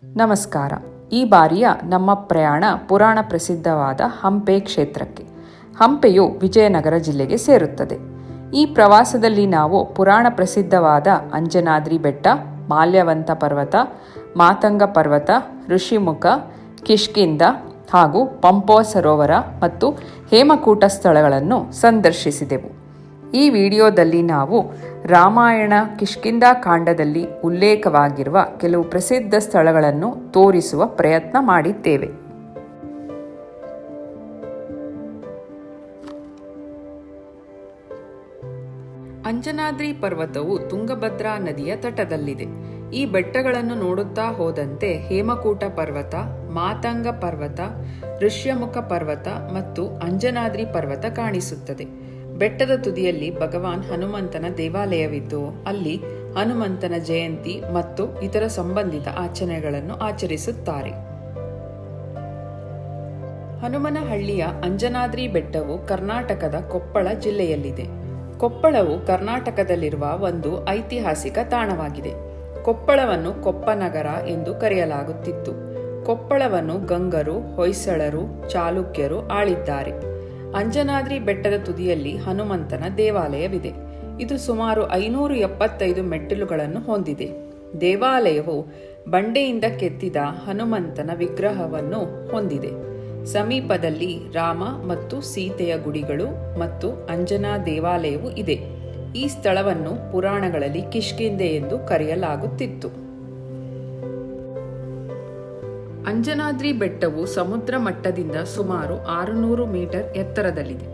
ನಮಸ್ಕಾರ. ಈ ಬಾರಿಯ ನಮ್ಮ ಪ್ರಯಾಣ ಪುರಾಣ ಪ್ರಸಿದ್ಧವಾದ ಹಂಪೆ ಕ್ಷೇತ್ರಕ್ಕೆ. ಹಂಪೆಯು ವಿಜಯನಗರ ಜಿಲ್ಲೆಗೆ ಸೇರುತ್ತದೆ. ಈ ಪ್ರವಾಸದಲ್ಲಿ ನಾವು ಪುರಾಣ ಪ್ರಸಿದ್ಧವಾದ ಅಂಜನಾದ್ರಿ ಬೆಟ್ಟ, ಮಾಲ್ಯವಂತ ಪರ್ವತ, ಮಾತಂಗ ಪರ್ವತ, ಋಷಿಮುಖ, ಕಿಷ್ಕಿಂಧ ಹಾಗೂ ಪಂಪೋ ಸರೋವರ ಮತ್ತು ಹೇಮಕೂಟ ಸ್ಥಳಗಳನ್ನು ಸಂದರ್ಶಿಸಿದೆವು. ಈ ವಿಡಿಯೋದಲ್ಲಿ ನಾವು ರಾಮಾಯಣ ಕಿಷ್ಕಿಂಧ ಕಾಂಡದಲ್ಲಿ ಉಲ್ಲೇಖವಾಗಿರುವ ಕೆಲವು ಪ್ರಸಿದ್ಧ ಸ್ಥಳಗಳನ್ನು ತೋರಿಸುವ ಪ್ರಯತ್ನ ಮಾಡಿದ್ದೇವೆ. ಅಂಜನಾದ್ರಿ ಪರ್ವತವು ತುಂಗಭದ್ರಾ ನದಿಯ ತಟದಲ್ಲಿದೆ. ಈ ಬೆಟ್ಟಗಳನ್ನು ನೋಡುತ್ತಾ ಹೋದಂತೆ ಹೇಮಕೂಟ ಪರ್ವತ, ಮಾತಂಗ ಪರ್ವತ, ಋಷ್ಯಮುಖ ಪರ್ವತ ಮತ್ತು ಅಂಜನಾದ್ರಿ ಪರ್ವತ ಕಾಣಿಸುತ್ತದೆ. ಬೆಟ್ಟದ ತುದಿಯಲ್ಲಿ ಭಗವಾನ್ ಹನುಮಂತನ ದೇವಾಲಯವಿದ್ದು ಅಲ್ಲಿ ಹನುಮಂತನ ಜಯಂತಿ ಮತ್ತು ಇತರ ಸಂಬಂಧಿತ ಆಚರಣೆಗಳನ್ನು ಆಚರಿಸುತ್ತಾರೆ. ಹನುಮನಹಳ್ಳಿಯ ಅಂಜನಾದ್ರಿ ಬೆಟ್ಟವು ಕರ್ನಾಟಕದ ಕೊಪ್ಪಳ ಜಿಲ್ಲೆಯಲ್ಲಿದೆ. ಕೊಪ್ಪಳವು ಕರ್ನಾಟಕದಲ್ಲಿರುವ ಒಂದು ಐತಿಹಾಸಿಕ ತಾಣವಾಗಿದೆ. ಕೊಪ್ಪಳವನ್ನು ಕೊಪ್ಪನಗರ ಎಂದು ಕರೆಯಲಾಗುತ್ತಿತ್ತು. ಕೊಪ್ಪಳವನ್ನು ಗಂಗರು, ಹೊಯ್ಸಳರು, ಚಾಲುಕ್ಯರು ಆಳಿದ್ದಾರೆ. ಅಂಜನಾದ್ರಿ ಬೆಟ್ಟದ ತುದಿಯಲ್ಲಿ ಹನುಮಂತನ ದೇವಾಲಯವಿದೆ. ಇದು ಸುಮಾರು 575 ಮೆಟ್ಟಿಲುಗಳನ್ನು ಹೊಂದಿದೆ. ದೇವಾಲಯವು ಬಂಡೆಯಿಂದ ಕೆತ್ತಿದ ಹನುಮಂತನ ವಿಗ್ರಹವನ್ನು ಹೊಂದಿದೆ. ಸಮೀಪದಲ್ಲಿ ರಾಮ ಮತ್ತು ಸೀತೆಯ ಗುಡಿಗಳು ಮತ್ತು ಅಂಜನಾ ದೇವಾಲಯವು ಇದೆ. ಈ ಸ್ಥಳವನ್ನು ಪುರಾಣಗಳಲ್ಲಿ ಕಿಷ್ಕಿಂಧೆ ಎಂದು ಕರೆಯಲಾಗುತ್ತಿತ್ತು. ಅಂಜನಾದ್ರಿ ಬೆಟ್ಟವು ಸಮುದ್ರ ಮಟ್ಟದಿಂದ ಸುಮಾರು 600 ಮೀಟರ್ ಎತ್ತರದಲ್ಲಿದೆ.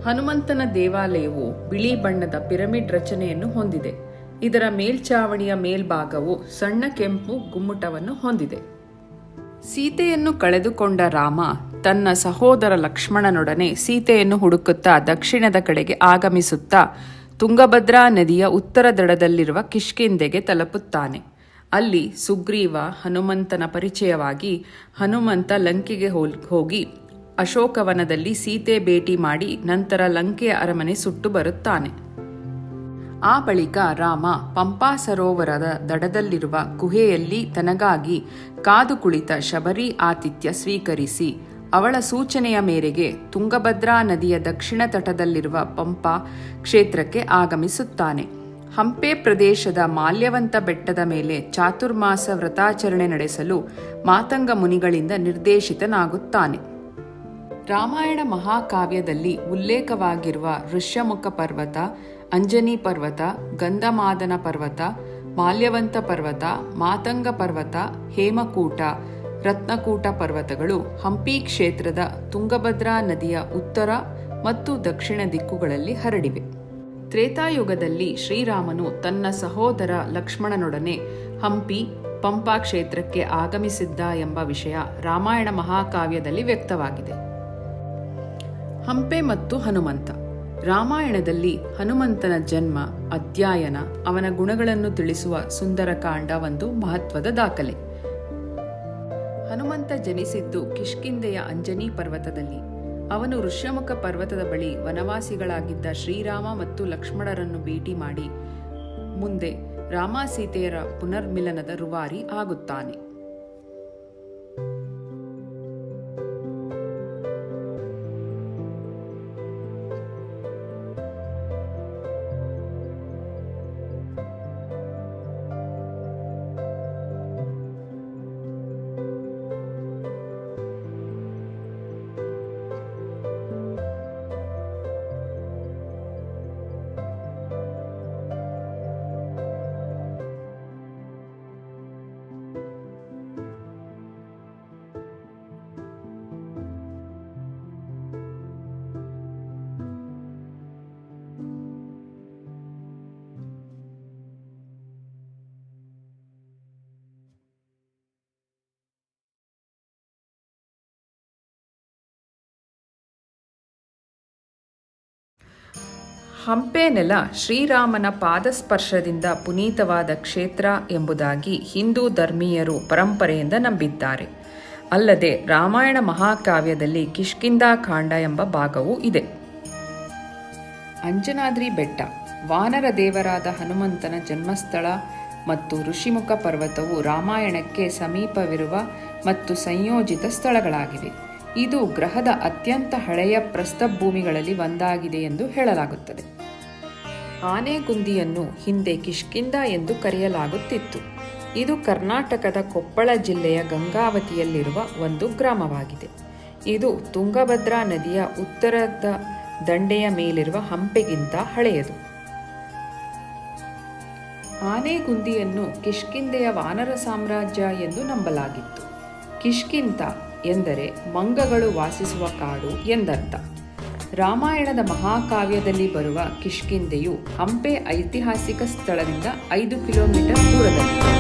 ಹನುಮಂತನ ದೇವಾಲಯವು ಬಿಳಿ ಬಣ್ಣದ ಪಿರಮಿಡ್ ರಚನೆಯನ್ನು ಹೊಂದಿದೆ. ಇದರ ಮೇಲ್ಛಾವಣಿಯ ಮೇಲ್ಭಾಗವು ಸಣ್ಣ ಕೆಂಪು ಗುಮ್ಮಟವನ್ನು ಹೊಂದಿದೆ. ಸೀತೆಯನ್ನು ಕಳೆದುಕೊಂಡ ರಾಮ ತನ್ನ ಸಹೋದರ ಲಕ್ಷ್ಮಣನೊಡನೆ ಸೀತೆಯನ್ನು ಹುಡುಕುತ್ತಾ ದಕ್ಷಿಣದ ಕಡೆಗೆ ಆಗಮಿಸುತ್ತಾ ತುಂಗಭದ್ರಾ ನದಿಯ ಉತ್ತರ ದಡದಲ್ಲಿರುವ ಕಿಷ್ಕಿಂಧೆಗೆ ತಲುಪುತ್ತಾನೆ. ಅಲ್ಲಿ ಸುಗ್ರೀವ ಹನುಮಂತನ ಪರಿಚಯವಾಗಿ ಹನುಮಂತ ಲಂಕೆಗೆ ಹೋಗಿ ಅಶೋಕವನದಲ್ಲಿ ಸೀತೆ ಭೇಟಿ ಮಾಡಿ ನಂತರ ಲಂಕೆಯ ಅರಮನೆ ಸುಟ್ಟು ಬರುತ್ತಾನೆ. ಆ ಬಳಿಕ ರಾಮ ಪಂಪಾ ಸರೋವರದ ದಡದಲ್ಲಿರುವ ಗುಹೆಯಲ್ಲಿ ತನಗಾಗಿ ಕಾದು ಕುಳಿತ ಶಬರಿ ಆತಿಥ್ಯ ಸ್ವೀಕರಿಸಿ ಅವಳ ಸೂಚನೆಯ ಮೇರೆಗೆ ತುಂಗಭದ್ರಾ ನದಿಯ ದಕ್ಷಿಣ ತಟದಲ್ಲಿರುವ ಪಂಪಾ ಕ್ಷೇತ್ರಕ್ಕೆ ಆಗಮಿಸುತ್ತಾನೆ. ಹಂಪೆ ಪ್ರದೇಶದ ಮಾಲ್ಯವಂತ ಬೆಟ್ಟದ ಮೇಲೆ ಚಾತುರ್ಮಾಸ ವ್ರತಾಚರಣೆ ನಡೆಸಲು ಮಾತಂಗ ಮುನಿಗಳಿಂದ ನಿರ್ದೇಶಿತನಾಗುತ್ತಾನೆ. ರಾಮಾಯಣ ಮಹಾಕಾವ್ಯದಲ್ಲಿ ಉಲ್ಲೇಖವಾಗಿರುವ ಋಷ್ಯಮುಖ ಪರ್ವತ, ಅಂಜನಿ ಪರ್ವತ, ಗಂಧಮಾದನ ಪರ್ವತ, ಮಾಲ್ಯವಂತ ಪರ್ವತ, ಮಾತಂಗ ಪರ್ವತ, ಹೇಮಕೂಟ, ರತ್ನಕೂಟ ಪರ್ವತಗಳು ಹಂಪಿ ಕ್ಷೇತ್ರದ ತುಂಗಭದ್ರಾ ನದಿಯ ಉತ್ತರ ಮತ್ತು ದಕ್ಷಿಣ ದಿಕ್ಕುಗಳಲ್ಲಿ ಹರಡಿವೆ. ತ್ರೇತಾಯುಗದಲ್ಲಿ ಶ್ರೀರಾಮನು ತನ್ನ ಸಹೋದರ ಲಕ್ಷ್ಮಣನೊಡನೆ ಹಂಪಿ ಪಂಪಾ ಕ್ಷೇತ್ರಕ್ಕೆ ಆಗಮಿಸಿದ್ದ ಎಂಬ ವಿಷಯ ರಾಮಾಯಣ ಮಹಾಕಾವ್ಯದಲ್ಲಿ ವ್ಯಕ್ತವಾಗಿದೆ. ಹಂಪೆ ಮತ್ತು ಹನುಮಂತ. ರಾಮಾಯಣದಲ್ಲಿ ಹನುಮಂತನ ಜನ್ಮ, ಅಧ್ಯಯನ, ಅವನ ಗುಣಗಳನ್ನು ತಿಳಿಸುವ ಸುಂದರಕಾಂಡ ಒಂದು ಮಹತ್ವದ ದಾಖಲೆ. ಹನುಮಂತ ಜನಿಸಿದ್ದು ಕಿಷ್ಕಿಂಧೆಯ ಅಂಜನಿ ಪರ್ವತದಲ್ಲಿ. ಅವನು ಋಷ್ಯಮುಖ ಪರ್ವತದ ಬಳಿ ವನವಾಸಿಗಳಾಗಿದ್ದ ಶ್ರೀರಾಮ ಮತ್ತು ಲಕ್ಷ್ಮಣರನ್ನು ಭೇಟಿ ಮಾಡಿ ಮುಂದೆ ರಾಮ ಸೀತೆಯರ ಪುನರ್ಮಿಲನದ ರೂವಾರಿ ಆಗುತ್ತಾನೆ. ಹಂಪೆ ನೆಲ ಶ್ರೀರಾಮನ ಪಾದಸ್ಪರ್ಶದಿಂದ ಪುನೀತವಾದ ಕ್ಷೇತ್ರ ಎಂಬುದಾಗಿ ಹಿಂದೂ ಧರ್ಮೀಯರು ಪರಂಪರೆಯಿಂದ ನಂಬಿದ್ದಾರೆ. ಅಲ್ಲದೆ ರಾಮಾಯಣ ಮಹಾಕಾವ್ಯದಲ್ಲಿ ಕಿಷ್ಕಿಂಧ ಕಾಂಡ ಎಂಬ ಭಾಗವೂ ಇದೆ. ಅಂಜನಾದ್ರಿ ಬೆಟ್ಟ ವಾನರ ದೇವರಾದ ಹನುಮಂತನ ಜನ್ಮಸ್ಥಳ, ಮತ್ತು ಋಷಿಮುಖ ಪರ್ವತವು ರಾಮಾಯಣಕ್ಕೆ ಸಮೀಪವಿರುವ ಮತ್ತು ಸಂಯೋಜಿತ ಸ್ಥಳಗಳಾಗಿವೆ. ಇದು ಗ್ರಹದ ಅತ್ಯಂತ ಹಳೆಯ ಪ್ರಸ್ಥಭೂಮಿಗಳಲ್ಲಿ ಒಂದಾಗಿದೆ ಎಂದು ಹೇಳಲಾಗುತ್ತದೆ. ಆನೆಗುಂದಿಯನ್ನು ಹಿಂದೆ ಕಿಷ್ಕಿಂಧ ಎಂದು ಕರೆಯಲಾಗುತ್ತಿತ್ತು. ಇದು ಕರ್ನಾಟಕದ ಕೊಪ್ಪಳ ಜಿಲ್ಲೆಯ ಗಂಗಾವತಿಯಲ್ಲಿರುವ ಒಂದು ಗ್ರಾಮವಾಗಿದೆ. ಇದು ತುಂಗಭದ್ರಾ ನದಿಯ ಉತ್ತರದ ದಂಡೆಯ ಮೇಲಿರುವ ಹಂಪೆಗಿಂತ ಹಳೆಯದು. ಆನೆಗುಂದಿಯನ್ನು ಕಿಷ್ಕಿಂಧೆಯ ವಾನರ ಸಾಮ್ರಾಜ್ಯ ಎಂದು ನಂಬಲಾಗಿತ್ತು. ಕಿಷ್ಕಿಂಧ ಎಂದರೆ ಮಂಗಗಳು ವಾಸಿಸುವ ಕಾಡು ಎಂದರ್ಥ. ರಾಮಾಯಣದ ಮಹಾಕಾವ್ಯದಲ್ಲಿ ಬರುವ ಕಿಷ್ಕಿಂಧೆಯು ಹಂಪೆ ಐತಿಹಾಸಿಕ ಸ್ಥಳದಿಂದ 5 ಕಿಲೋಮೀಟರ್ ದೂರದಲ್ಲಿದೆ.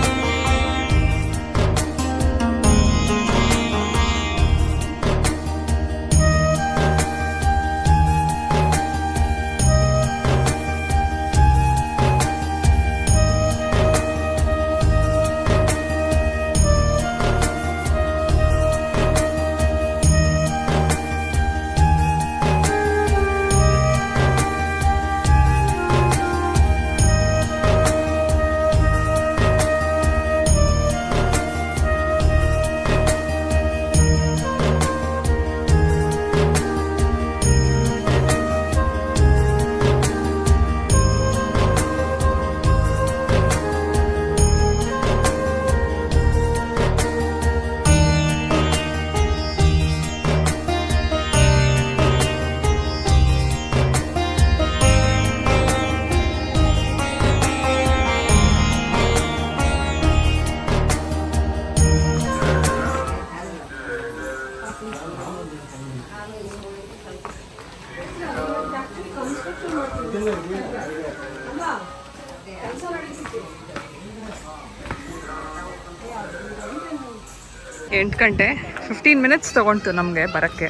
ಎಂಟು ಗಂಟೆ 15 ಮಿನಿಟ್ಸ್ ತೊಗೊಂತು ನಮಗೆ ಬರೋಕ್ಕೆ.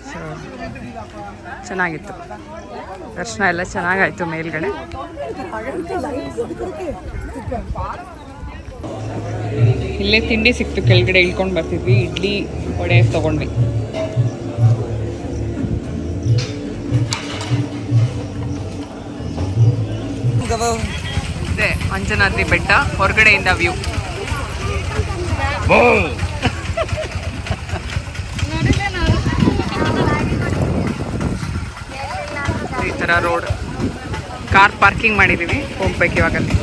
ಸೊ ಚೆನ್ನಾಗಿತ್ತು, ದರ್ಶನ ಎಲ್ಲ ಚೆನ್ನಾಗಾಯಿತು. ಮೇಲ್ಗಡೆ ಇಲ್ಲೇ ತಿಂಡಿ ಸಿಕ್ತು, ಕೆಳಗಡೆ ಇಳ್ಕೊಂಡು ಬರ್ತಿದ್ವಿ. ಇಡ್ಲಿ ವಡೆ ತೊಗೊಂಡ್ವಿ. ಇದೆ ಅಂಜನಾದ್ರಿ ಬೆಟ್ಟ ಹೊರಗಡೆಯಿಂದ ವ್ಯೂ. ಈ ಥರ ರೋಡ್, ಕಾರ್ ಪಾರ್ಕಿಂಗ್ ಮಾಡಿದ್ದೀವಿ, ಹೋಗ್ಬೇಕು ಇವಾಗಲ್ಲಿ.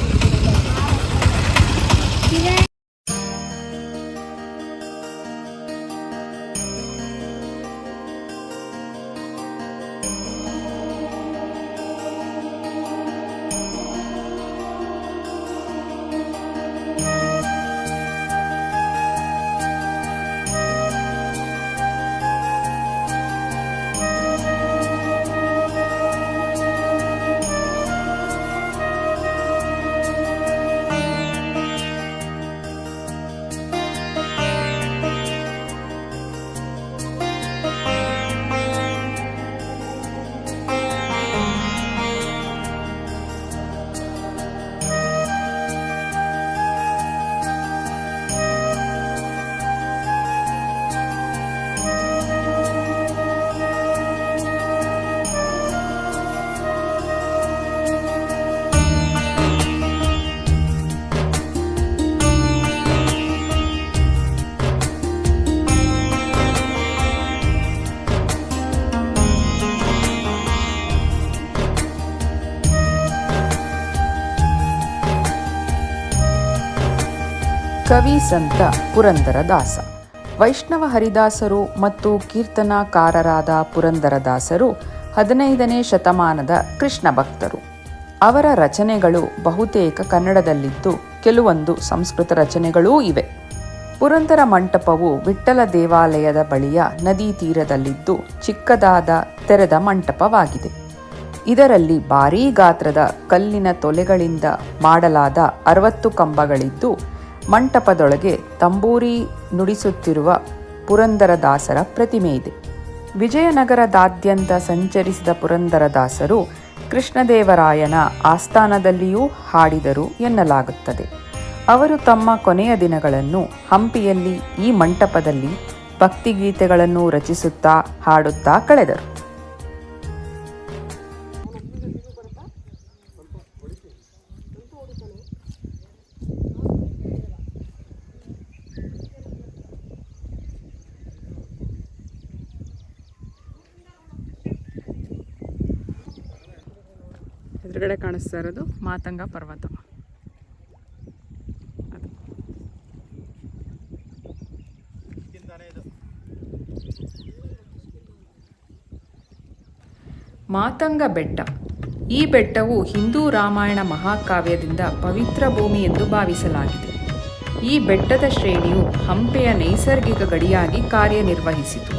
ಕವಿ ಸಂತ ಪುರಂದರದಾಸ. ವೈಷ್ಣವ ಹರಿದಾಸರು ಮತ್ತು ಕೀರ್ತನಾಕಾರರಾದ ಪುರಂದರದಾಸರು 15ನೇ ಶತಮಾನದ ಕೃಷ್ಣ ಭಕ್ತರು. ಅವರ ರಚನೆಗಳು ಬಹುತೇಕ ಕನ್ನಡದಲ್ಲಿದ್ದು ಕೆಲವೊಂದು ಸಂಸ್ಕೃತ ರಚನೆಗಳೂ ಇವೆ. ಪುರಂದರ ಮಂಟಪವು ವಿಠ್ಠಲ ದೇವಾಲಯದ ಬಳಿಯ ನದಿ ತೀರದಲ್ಲಿದ್ದು ಚಿಕ್ಕದಾದ ತೆರೆದ ಮಂಟಪವಾಗಿದೆ. ಇದರಲ್ಲಿ ಭಾರೀ ಗಾತ್ರದ ಕಲ್ಲಿನ ತೊಲೆಗಳಿಂದ ಮಾಡಲಾದ 60 ಕಂಬಗಳಿದ್ದು ಮಂಟಪದೊಳಗೆ ತಂಬೂರಿ ನುಡಿಸುತ್ತಿರುವ ಪುರಂದರದಾಸರ ಪ್ರತಿಮೆ ಇದೆ. ವಿಜಯನಗರದಾದ್ಯಂತ ಸಂಚರಿಸಿದ ಪುರಂದರದಾಸರು ಕೃಷ್ಣದೇವರಾಯನ ಆಸ್ಥಾನದಲ್ಲಿಯೂ ಹಾಡಿದರು ಎನ್ನಲಾಗುತ್ತದೆ. ಅವರು ತಮ್ಮ ಕೊನೆಯ ದಿನಗಳನ್ನು ಹಂಪಿಯಲ್ಲಿ ಈ ಮಂಟಪದಲ್ಲಿ ಭಕ್ತಿಗೀತೆಗಳನ್ನು ರಚಿಸುತ್ತಾ ಹಾಡುತ್ತಾ ಕಳೆದರು. ಎದುರುಗಡೆ ಕಾಣಿಸ್ತಾ ಇರೋದು ಮಾತಂಗ ಪರ್ವತ. ಮಾತಂಗ ಬೆಟ್ಟ. ಈ ಬೆಟ್ಟವು ಹಿಂದೂ ರಾಮಾಯಣ ಮಹಾಕಾವ್ಯದಿಂದ ಪವಿತ್ರ ಭೂಮಿ ಎಂದು ಭಾವಿಸಲಾಗಿದೆ. ಈ ಬೆಟ್ಟದ ಶ್ರೇಣಿಯು ಹಂಪೆಯ ನೈಸರ್ಗಿಕ ಗಡಿಯಾಗಿ ಕಾರ್ಯನಿರ್ವಹಿಸಿತು.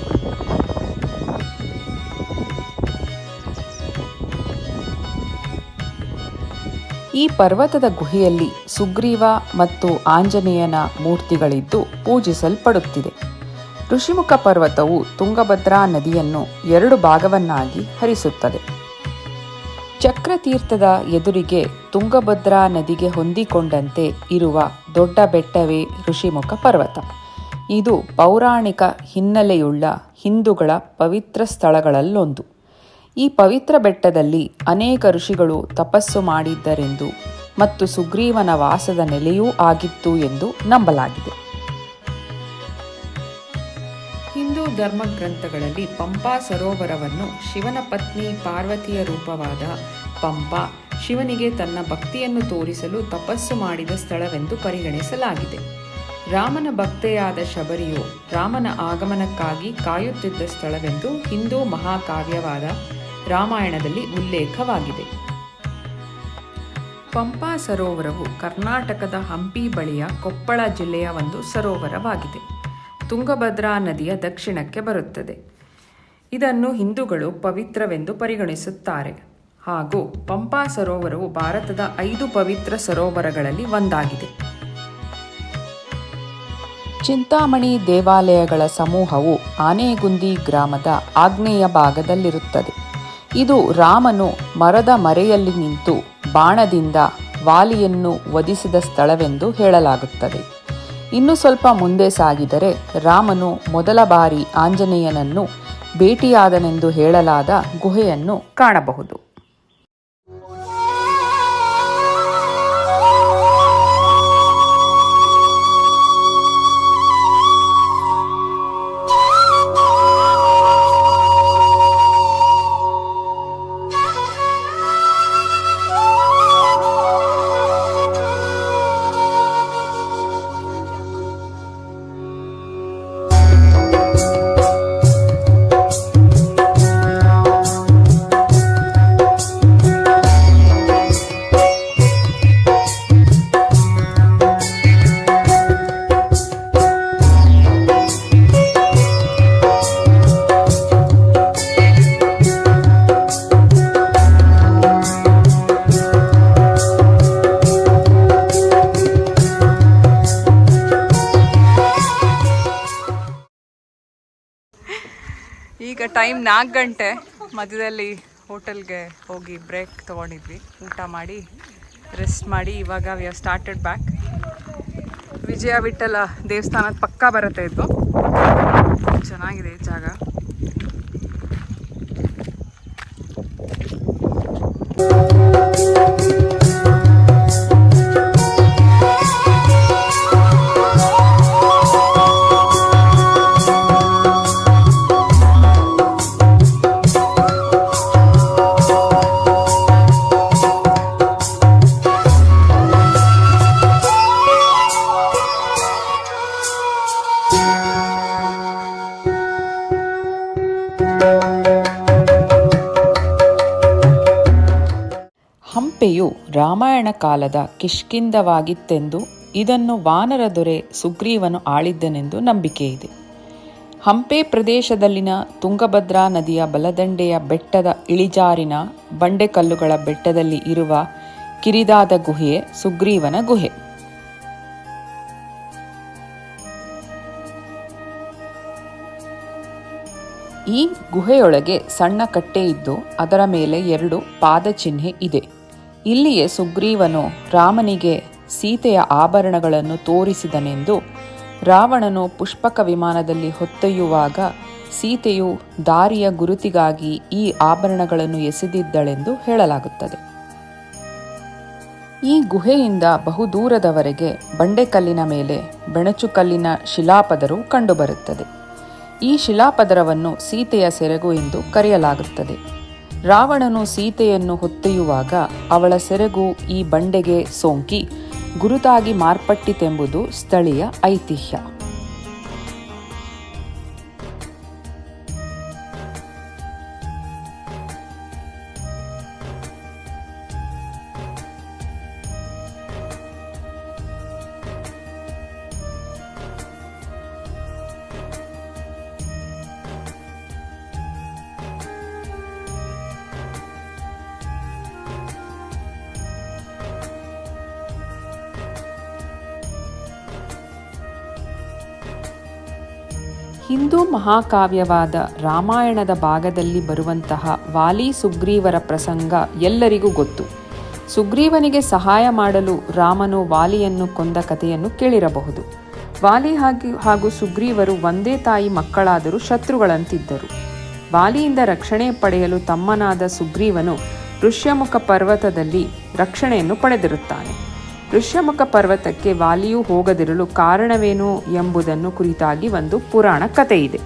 ಈ ಪರ್ವತದ ಗುಹೆಯಲ್ಲಿ ಸುಗ್ರೀವ ಮತ್ತು ಆಂಜನೇಯನ ಮೂರ್ತಿಗಳಿದ್ದು ಪೂಜಿಸಲ್ಪಡುತ್ತಿದೆ. ಋಷಿಮುಖ ಪರ್ವತವು ತುಂಗಭದ್ರಾ ನದಿಯನ್ನು 2 ಭಾಗವನ್ನಾಗಿ ಹರಿಸುತ್ತದೆ. ಚಕ್ರತೀರ್ಥದ ಎದುರಿಗೆ ತುಂಗಭದ್ರಾ ನದಿಗೆ ಹೊಂದಿಕೊಂಡಂತೆ ಇರುವ ದೊಡ್ಡ ಬೆಟ್ಟವೇ ಋಷಿಮುಖ ಪರ್ವತ. ಇದು ಪೌರಾಣಿಕ ಹಿನ್ನೆಲೆಯುಳ್ಳ ಹಿಂದೂಗಳ ಪವಿತ್ರ ಸ್ಥಳಗಳಲ್ಲೊಂದು. ಈ ಪವಿತ್ರ ಬೆಟ್ಟದಲ್ಲಿ ಅನೇಕ ಋಷಿಗಳು ತಪಸ್ಸು ಮಾಡಿದ್ದರೆಂದು ಮತ್ತು ಸುಗ್ರೀವನ ವಾಸದ ನೆಲೆಯೂ ಆಗಿತ್ತು ಎಂದು ನಂಬಲಾಗಿದೆ. ಹಿಂದೂ ಧರ್ಮಗ್ರಂಥಗಳಲ್ಲಿ ಪಂಪಾ ಸರೋವರವನ್ನು ಶಿವನ ಪತ್ನಿ ಪಾರ್ವತಿಯ ರೂಪವಾದ ಪಂಪಾ ಶಿವನಿಗೆ ತನ್ನ ಭಕ್ತಿಯನ್ನು ತೋರಿಸಲು ತಪಸ್ಸು ಮಾಡಿದ ಸ್ಥಳವೆಂದು ಪರಿಗಣಿಸಲಾಗಿದೆ. ರಾಮನ ಭಕ್ತೆಯಾದ ಶಬರಿಯು ರಾಮನ ಆಗಮನಕ್ಕಾಗಿ ಕಾಯುತ್ತಿದ್ದ ಸ್ಥಳವೆಂದು ಹಿಂದೂ ಮಹಾಕಾವ್ಯವಾದ ರಾಮಾಯಣದಲ್ಲಿ ಉಲ್ಲೇಖವಾಗಿದೆ. ಪಂಪಾ ಸರೋವರವು ಕರ್ನಾಟಕದ ಹಂಪಿ ಬಳಿಯ ಕೊಪ್ಪಳ ಜಿಲ್ಲೆಯ ಒಂದು ಸರೋವರವಾಗಿದೆ. ತುಂಗಭದ್ರಾ ನದಿಯ ದಕ್ಷಿಣಕ್ಕೆ ಬರುತ್ತದೆ. ಇದನ್ನು ಹಿಂದೂಗಳು ಪವಿತ್ರವೆಂದು ಪರಿಗಣಿಸುತ್ತಾರೆ ಹಾಗೂ ಪಂಪಾ ಸರೋವರವು ಭಾರತದ 5 ಪವಿತ್ರ ಸರೋವರಗಳಲ್ಲಿ ಒಂದಾಗಿದೆ. ಚಿಂತಾಮಣಿ ದೇವಾಲಯಗಳ ಸಮೂಹವು ಆನೆಗುಂದಿ ಗ್ರಾಮದ ಆಗ್ನೇಯ ಭಾಗದಲ್ಲಿರುತ್ತದೆ. ಇದು ರಾಮನು ಮರದ ಮರೆಯಲ್ಲಿ ನಿಂತು ಬಾಣದಿಂದ ವಾಲಿಯನ್ನು ವಧಿಸಿದ ಸ್ಥಳವೆಂದು ಹೇಳಲಾಗುತ್ತದೆ. ಇನ್ನು ಸ್ವಲ್ಪ ಮುಂದೆ ಸಾಗಿದರೆ ರಾಮನು ಮೊದಲ ಬಾರಿ ಆಂಜನೇಯನನ್ನು ಭೇಟಿಯಾದನೆಂದು ಹೇಳಲಾದ ಗುಹೆಯನ್ನು ಕಾಣಬಹುದು. ಈಗ ಟೈಮ್ 4 ಗಂಟೆ. ಮಧ್ಯದಲ್ಲಿ ಹೋಟೆಲ್ಗೆ ಹೋಗಿ ಬ್ರೇಕ್ ತೊಗೊಂಡಿದ್ವಿ, ಊಟ ಮಾಡಿ ರೆಸ್ಟ್ ಮಾಡಿ ಇವಾಗ ವಿ ಹ್ಯಾವ್ ಸ್ಟಾರ್ಟೆಡ್ ಬ್ಯಾಕ್. ವಿಜಯ ವಿಠಲ ದೇವಸ್ಥಾನದ ಪಕ್ಕ ಬರುತ್ತೆ ಇದು. ಚೆನ್ನಾಗಿದೆ ಈ ಜಾಗ. ಹಂಪೆಯು ರಾಮಾಯಣ ಕಾಲದ ಕಿಷ್ಕಿಂಧವಾಗಿತ್ತೆಂದು ಇದನ್ನು ವಾನರ ದೊರೆ ಸುಗ್ರೀವನು ಆಳಿದ್ದನೆಂದು ನಂಬಿಕೆಯಿದೆ. ಹಂಪೆ ಪ್ರದೇಶದಲ್ಲಿನ ತುಂಗಭದ್ರಾ ನದಿಯ ಬಲದಂಡೆಯ ಬೆಟ್ಟದ ಇಳಿಜಾರಿನ ಬಂಡೆಕಲ್ಲುಗಳ ಬೆಟ್ಟದಲ್ಲಿ ಇರುವ ಕಿರಿದಾದ ಗುಹೆಯೇ ಸುಗ್ರೀವನ ಗುಹೆ. ಈ ಗುಹೆಯೊಳಗೆ ಸಣ್ಣ ಕಟ್ಟೆ ಇದ್ದು ಅದರ ಮೇಲೆ 2 ಪಾದಚಿಹ್ನೆ ಇದೆ. ಇಲ್ಲಿಯೇ ಸುಗ್ರೀವನು ರಾಮನಿಗೆ ಸೀತೆಯ ಆಭರಣಗಳನ್ನು ತೋರಿಸಿದನೆಂದು, ರಾವಣನು ಪುಷ್ಪಕ ವಿಮಾನದಲ್ಲಿ ಹೊತ್ತೊಯ್ಯುವಾಗ ಸೀತೆಯು ದಾರಿಯ ಗುರುತಿಗಾಗಿ ಈ ಆಭರಣಗಳನ್ನು ಎಸೆದಿದ್ದಳೆಂದು ಹೇಳಲಾಗುತ್ತದೆ. ಈ ಗುಹೆಯಿಂದ ಬಹುದೂರದವರೆಗೆ ಬಂಡೆಕಲ್ಲಿನ ಮೇಲೆ ಬೆಣಚುಕಲ್ಲಿನ ಶಿಲಾಪದರು ಕಂಡುಬರುತ್ತದೆ. ಈ ಶಿಲಾಪದರವನ್ನು ಸೀತೆಯ ಸೆರಗು ಎಂದು ಕರೆಯಲಾಗುತ್ತದೆ. ರಾವಣನು ಸೀತೆಯನ್ನು ಹೊತ್ತೊಯ್ಯುವಾಗ ಅವಳ ಸೆರಗು ಈ ಬಂಡೆಗೆ ಸೋಂಕಿ ಗುರುತಾಗಿ ಮಾರ್ಪಟ್ಟಿತೆಂಬುದು ಸ್ಥಳೀಯ ಐತಿಹ್ಯ. ಹಿಂದೂ ಮಹಾಕಾವ್ಯವಾದ ರಾಮಾಯಣದ ಭಾಗದಲ್ಲಿ ಬರುವಂತಹ ವಾಲಿ ಸುಗ್ರೀವರ ಪ್ರಸಂಗ ಎಲ್ಲರಿಗೂ ಗೊತ್ತು. ಸುಗ್ರೀವನಿಗೆ ಸಹಾಯ ಮಾಡಲು ರಾಮನು ವಾಲಿಯನ್ನು ಕೊಂದ ಕಥೆಯನ್ನು ಕೇಳಿರಬಹುದು. ವಾಲಿ ಹಾಗೂ ಸುಗ್ರೀವರು ಒಂದೇ ತಾಯಿ ಮಕ್ಕಳಾದರೂ ಶತ್ರುಗಳಂತಿದ್ದರು. ವಾಲಿಯಿಂದ ರಕ್ಷಣೆ ಪಡೆಯಲು ತಮ್ಮನಾದ ಸುಗ್ರೀವನು ಋಷ್ಯಮುಖ ಪರ್ವತದಲ್ಲಿ ರಕ್ಷಣೆಯನ್ನು ಪಡೆದಿರುತ್ತಾನೆ. ಋಷ್ಯಮುಖ ಪರ್ವತಕ್ಕೆ ವಾಲಿಯೂ ಹೋಗದಿರಲು ಕಾರಣವೇನು ಎಂಬುದನ್ನು ಕುರಿತಾಗಿ ಒಂದು ಪುರಾಣ ಕಥೆಯಿದೆ.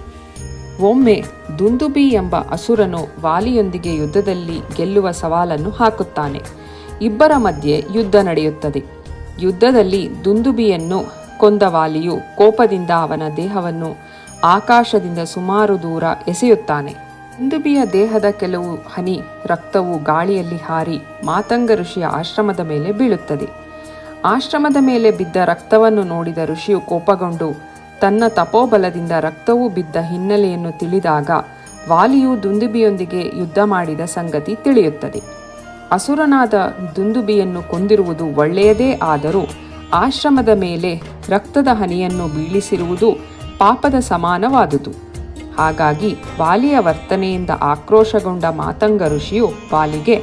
ಒಮ್ಮೆ ದುಂದುಬಿ ಎಂಬ ಅಸುರನು ವಾಲಿಯೊಂದಿಗೆ ಯುದ್ಧದಲ್ಲಿ ಗೆಲ್ಲುವ ಸವಾಲನ್ನು ಹಾಕುತ್ತಾನೆ. ಇಬ್ಬರ ಮಧ್ಯೆ ಯುದ್ಧ ನಡೆಯುತ್ತದೆ. ಯುದ್ಧದಲ್ಲಿ ದುಂದುಬಿಯನ್ನು ಕೊಂದ ವಾಲಿಯು ಕೋಪದಿಂದ ಅವನ ದೇಹವನ್ನು ಆಕಾಶದಿಂದ ಸುಮಾರು ದೂರ ಎಸೆಯುತ್ತಾನೆ. ದುಂದುಬಿಯ ದೇಹದ ಕೆಲವು ಹನಿ ರಕ್ತವು ಗಾಳಿಯಲ್ಲಿ ಹಾರಿ ಮಾತಂಗ ಋಷಿಯ ಆಶ್ರಮದ ಮೇಲೆ ಬೀಳುತ್ತದೆ. ಆಶ್ರಮದ ಮೇಲೆ ಬಿದ್ದ ರಕ್ತವನ್ನು ನೋಡಿದ ಋಷಿಯು ಕೋಪಗೊಂಡು ತನ್ನ ತಪೋಬಲದಿಂದ ರಕ್ತವು ಬಿದ್ದ ಹಿನ್ನೆಲೆಯನ್ನು ತಿಳಿದಾಗ ವಾಲಿಯು ದುಂದುಬಿಯೊಂದಿಗೆ ಯುದ್ಧ ಮಾಡಿದ ಸಂಗತಿ ತಿಳಿಯುತ್ತದೆ. ಅಸುರನಾದ ದುಂದುಬಿಯನ್ನು ಕೊಂದಿರುವುದು ಒಳ್ಳೆಯದೇ ಆದರೂ ಆಶ್ರಮದ ಮೇಲೆ ರಕ್ತದ ಹನಿಯನ್ನು ಬೀಳಿಸಿರುವುದು ಪಾಪದ ಸಮಾನವಾದುದು. ಹಾಗಾಗಿ ವಾಲಿಯ ವರ್ತನೆಯಿಂದ ಆಕ್ರೋಶಗೊಂಡ ಮಾತಂಗ ಋಷಿಯು ವಾಲಿಗೆ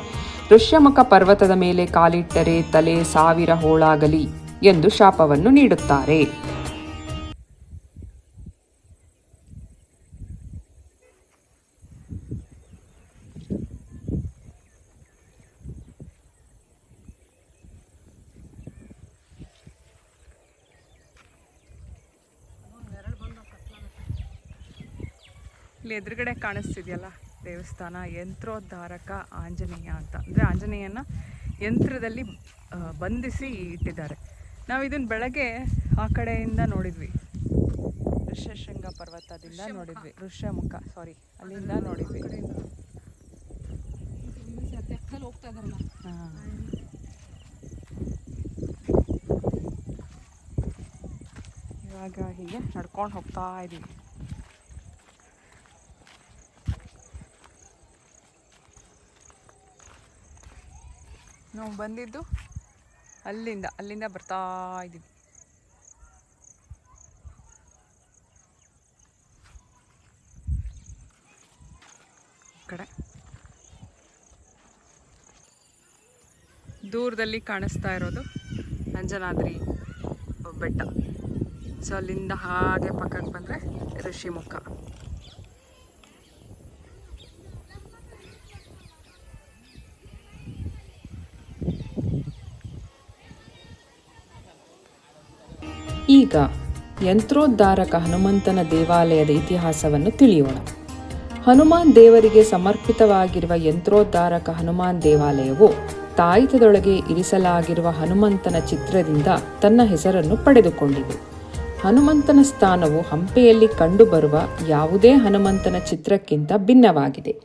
ಋಷ್ಯಮುಖ ಪರ್ವತದ ಮೇಲೆ ಕಾಲಿಟ್ಟರೆ ತಲೆ 1000 ಹೋಳಾಗಲಿ ಎಂದು ಶಾಪವನ್ನು ನೀಡುತ್ತಾರೆ. ಇಲ್ಲಿ ಎದುರುಗಡೆ ಕಾಣಿಸ್ತಿದೆಯಲ್ಲ ದೇವಸ್ಥಾನ, ಯಂತ್ರೋದ್ಧಾರಕ ಆಂಜನೇಯ ಅಂತ. ಅಂದರೆ ಆಂಜನೇಯನ ಯಂತ್ರದಲ್ಲಿ ಬಂಧಿಸಿ ಇಟ್ಟಿದ್ದಾರೆ. ನಾವು ಇದನ್ನು ಬೆಳಗ್ಗೆ ಆ ಕಡೆಯಿಂದ ನೋಡಿದ್ವಿ, ಋಷ್ಯಶೃಂಗ ಪರ್ವತದಿಂದ ನೋಡಿದ್ವಿ, ಅಲ್ಲಿಂದ ನೋಡಿದ್ವಿ. ಇವಾಗ ಹೀಗೆ ನಡ್ಕೊಂಡು ಹೋಗ್ತಾ ಇದ್ದೀವಿ. ನಾವು ಬಂದಿದ್ದು ಅಲ್ಲಿಂದ ಬರ್ತಾ ಇದ್ದೀವಿ. ಕಡೆ ದೂರದಲ್ಲಿ ಕಾಣಿಸ್ತಾ ಇರೋದು ಅಂಜನಾದ್ರಿ ಬೆಟ್ಟ. ಸೊ ಅಲ್ಲಿಂದ ಹಾಗೆ ಪಕ್ಕಕ್ಕೆ ಬಂದರೆ ಋಷಿಮುಖ. ಈಗ ಯಂತ್ರೋದ್ಧಾರಕ ಹನುಮಂತನ ದೇವಾಲಯದ ಇತಿಹಾಸವನ್ನು ತಿಳಿಯೋಣ. ಹನುಮಾನ್ ದೇವರಿಗೆ ಸಮರ್ಪಿತವಾಗಿರುವ ಯಂತ್ರೋದ್ಧಾರಕ ಹನುಮಾನ್ ದೇವಾಲಯವು ತಾಯಿತದೊಳಗೆ ಇರಿಸಲಾಗಿರುವ ಹನುಮಂತನ ಚಿತ್ರದಿಂದ ತನ್ನ ಹೆಸರನ್ನು ಪಡೆದುಕೊಂಡಿದೆ. ಹನುಮಂತನ ಸ್ಥಾನವು ಹಂಪೆಯಲ್ಲಿ ಕಂಡುಬರುವ ಯಾವುದೇ ಹನುಮಂತನ ಚಿತ್ರಕ್ಕಿಂತ ಭಿನ್ನವಾಗಿದೆ.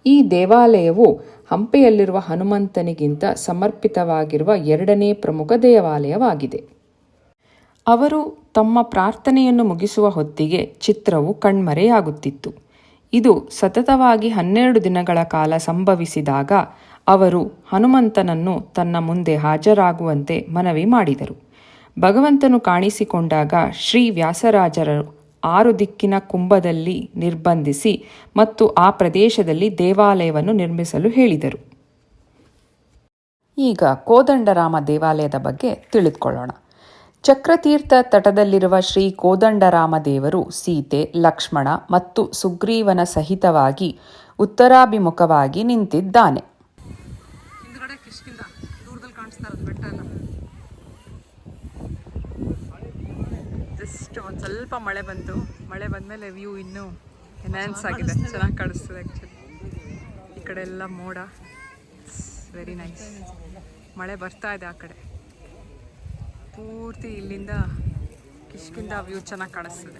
ಈ ದೇವಾಲಯವು ಹಂಪೆಯಲ್ಲಿರುವ ಹನುಮಂತನಿಗಿಂತ ಸಮರ್ಪಿತವಾಗಿರುವ 2ನೇ ಪ್ರಮುಖ ದೇವಾಲಯವಾಗಿದೆ. ಅವರು ತಮ್ಮ ಪ್ರಾರ್ಥನೆಯನ್ನು ಮುಗಿಸುವ ಹೊತ್ತಿಗೆ ಚಿತ್ರವು ಕಣ್ಮರೆಯಾಗುತ್ತಿತ್ತು. ಇದು ಸತತವಾಗಿ 12 ದಿನಗಳ ಕಾಲ ಸಂಭವಿಸಿದಾಗ ಅವರು ಹನುಮಂತನನ್ನು ತನ್ನ ಮುಂದೆ ಹಾಜರಾಗುವಂತೆ ಮನವಿ ಮಾಡಿದರು. ಭಗವಂತನು ಕಾಣಿಸಿಕೊಂಡಾಗ ಶ್ರೀ ವ್ಯಾಸರಾಜರು 6 ದಿಕ್ಕಿನ ಕುಂಭದಲ್ಲಿ ನಿರ್ಬಂಧಿಸಿ ಮತ್ತು ಆ ಪ್ರದೇಶದಲ್ಲಿ ದೇವಾಲಯವನ್ನು ನಿರ್ಮಿಸಲು ಹೇಳಿದರು. ಈಗ ಕೋದಂಡರಾಮ ದೇವಾಲಯದ ಬಗ್ಗೆ ತಿಳಿದುಕೊಳ್ಳೋಣ. ಚಕ್ರತೀರ್ಥ ತಟದಲ್ಲಿರುವ ಶ್ರೀ ಕೋದಂಡರಾಮ ದೇವರು ಸೀತೆ, ಲಕ್ಷ್ಮಣ ಮತ್ತು ಸುಗ್ರೀವನ ಸಹಿತವಾಗಿ ಉತ್ತರಾಭಿಮುಖವಾಗಿ ನಿಂತಿದ್ದಾನೆ. ಜಸ್ಟ್ ಒಂದು ಸ್ವಲ್ಪ ಮಳೆ ಬಂತು. ಮಳೆ ಬಂದಮೇಲೆ ವ್ಯೂ ಇನ್ನೂ ಎನ್ಹಾನ್ಸ್ ಆಗಿದೆ, ಚೆನ್ನಾಗಿ ಕಾಣಿಸ್ತದೆ. ಆ್ಯಕ್ಚುಲಿ ಈ ಕಡೆ ಎಲ್ಲ ಮೋಡ, ವೆರಿ ನೈಸ್. ಮಳೆ ಬರ್ತಾ ಇದೆ ಆ ಕಡೆ ಪೂರ್ತಿ. ಇಲ್ಲಿಂದ ಕಿಷ್ಕಿಂದ ವ್ಯೂ ಚೆನ್ನಾಗಿ ಕಾಣಿಸ್ತದೆ.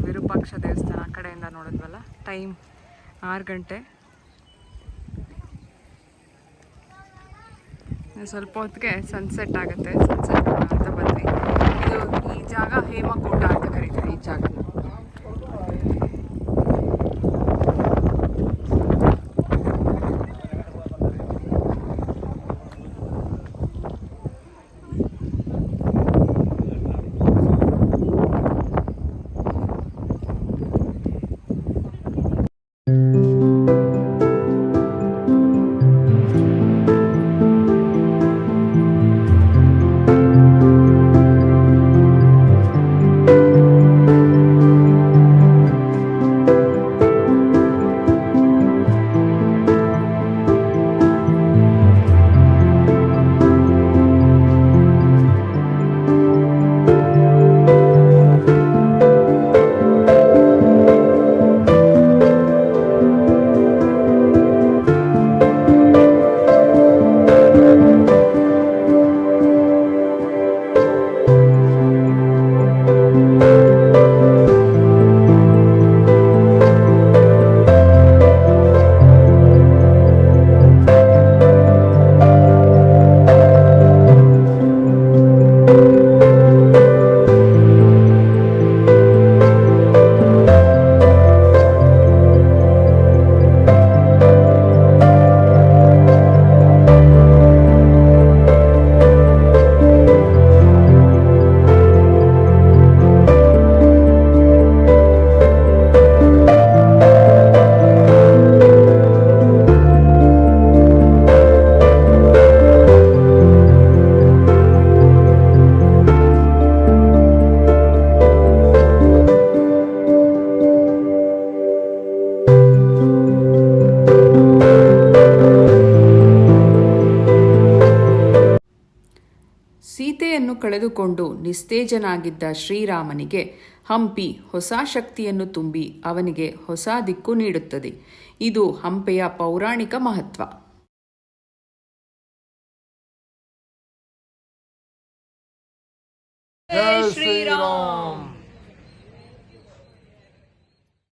ವಿರೂಪಾಕ್ಷ ದೇವಸ್ಥಾನ ಆ ಕಡೆಯಿಂದ ನೋಡಿದ್ವಲ್ಲ. ಟೈಮ್ 6 ಗಂಟೆ. ಸ್ವಲ್ಪ ಹೊತ್ತಿಗೆ ಸನ್ಸೆಟ್ ಆಗುತ್ತೆ. ಸನ್ಸೆಟ್ ಅಂತ ಬಂದ್ವಿ. ಈ ಜಾಗ ಹೇಮಕೂಟ ಅಂತ ಕರೀತಾರೆ ಈ ಜಾಗ. ಸೀತೆಯನ್ನು ಕಳೆದುಕೊಂಡು ನಿಸ್ತೇಜನಾಗಿದ್ದ ಶ್ರೀರಾಮನಿಗೆ ಹಂಪಿ ಹೊಸ ಶಕ್ತಿಯನ್ನು ತುಂಬಿ ಅವನಿಗೆ ಹೊಸ ದಿಕ್ಕು ನೀಡುತ್ತದೆ. ಇದು ಹಂಪೆಯ ಪೌರಾಣಿಕ ಮಹತ್ವ. ಜೈ ಶ್ರೀ